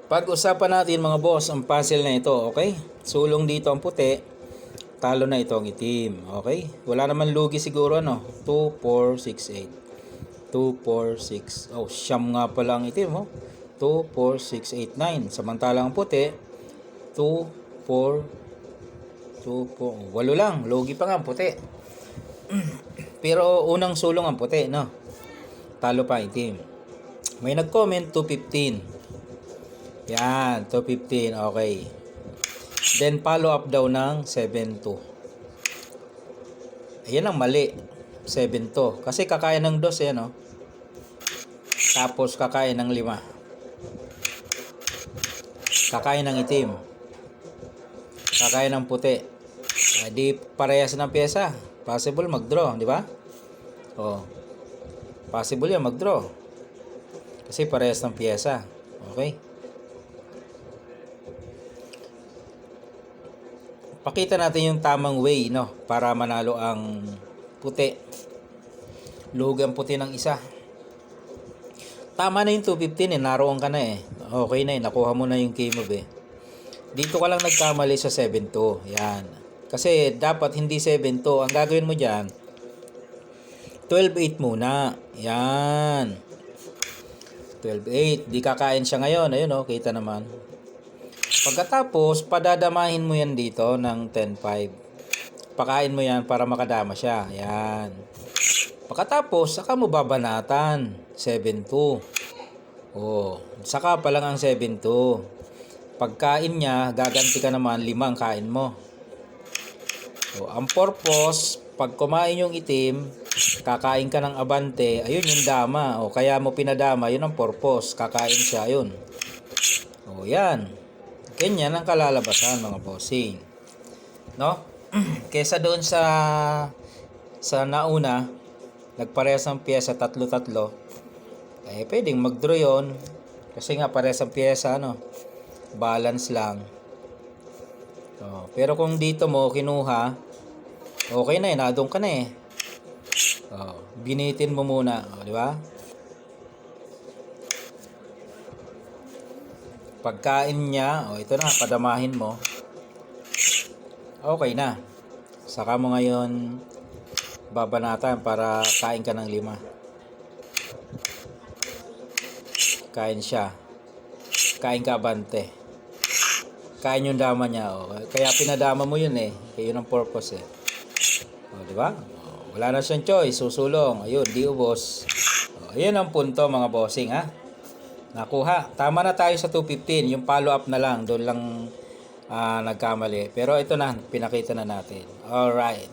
Pag-usapan natin mga boss ang puzzle na ito, okay? Sulong dito ang puti, talo na ito ang itim, okay? Wala naman lugi siguro, no? 2, 4, 6, 8. 2, 4, 6. Oh, siyam nga pala ang itim, oh. 2, 4, 6, 8, 9. Samantalang ang puti, 2, 4, 2, 4. Walo lang, lugi pa nga ang puti. Pero unang sulong ang puti, no? Talo pa ang itim. May nag-comment, 215. Yan, 215, okay. Then follow up daw ng 72. Ayan ang mali. 72. Kasi kakain ng 2 yan, no? Tapos kakain ng 5. Kakain ng itim. Kakain ng puti. Di parehas ng pyesa. Possible mag-draw, di ba? Oh. Possible yan mag-draw. Kasi parehas ng pyesa. Okay? Pakita natin yung tamang way, no, para manalo ang puti. Lugi ang puti ng isa. Tama na yung 215 eh, naroon ka na eh. Okay na eh, nakuha mo na yung key move eh. Dito ka lang nagkamali sa 7-2. Yan. Kasi dapat hindi 7-2. Ang gagawin mo dyan, 12-8 muna. Yan. 12-8. Di kakain siya ngayon. Ayun oh, kita naman. Pagkatapos, padadamahin mo yan dito ng 10-5. Pakain mo yan para makadama siya. Yan. Pagkatapos, saka mo babanatan. 7-2. Oh, saka pa lang ang 7-2. Pagkain niya, gaganti ka naman 5 ang kain mo. Oh, ang purpose, pag kumain yung itim, kakain ka ng abante, ayun yung dama. O kaya mo pinadama, yun ang purpose. Kakain siya, ayun. O yan. Ganyan ang kalalabasan mga bossing. No? Kesa doon sa nauna, nagparehas ng pyesa, 3-3. Eh, pwedeng mag-draw yun. Kasi nga parehas ang pyesa, no? Balance lang. So, pero kung dito mo kinuha, okay na eh, nadong ka na eh. So, binitin mo muna, di ba? Pagkain niya, ito na, padamahin mo. Okay na. Saka mo ngayon babanatan para kain ka ng 5. Kain siya. Kain ka abante. Kain yung dama niya. Kaya pinadama mo yun eh. Kaya yun ang purpose eh. Di ba? Wala na siyang choice. Susulong. Ayun, di ubos. Ayun ang punto mga bossing ha. Nakuha. Tama na tayo sa 215. Yung follow up na lang. Doon lang nagkamali. Pero ito na. Pinakita na natin. Alright.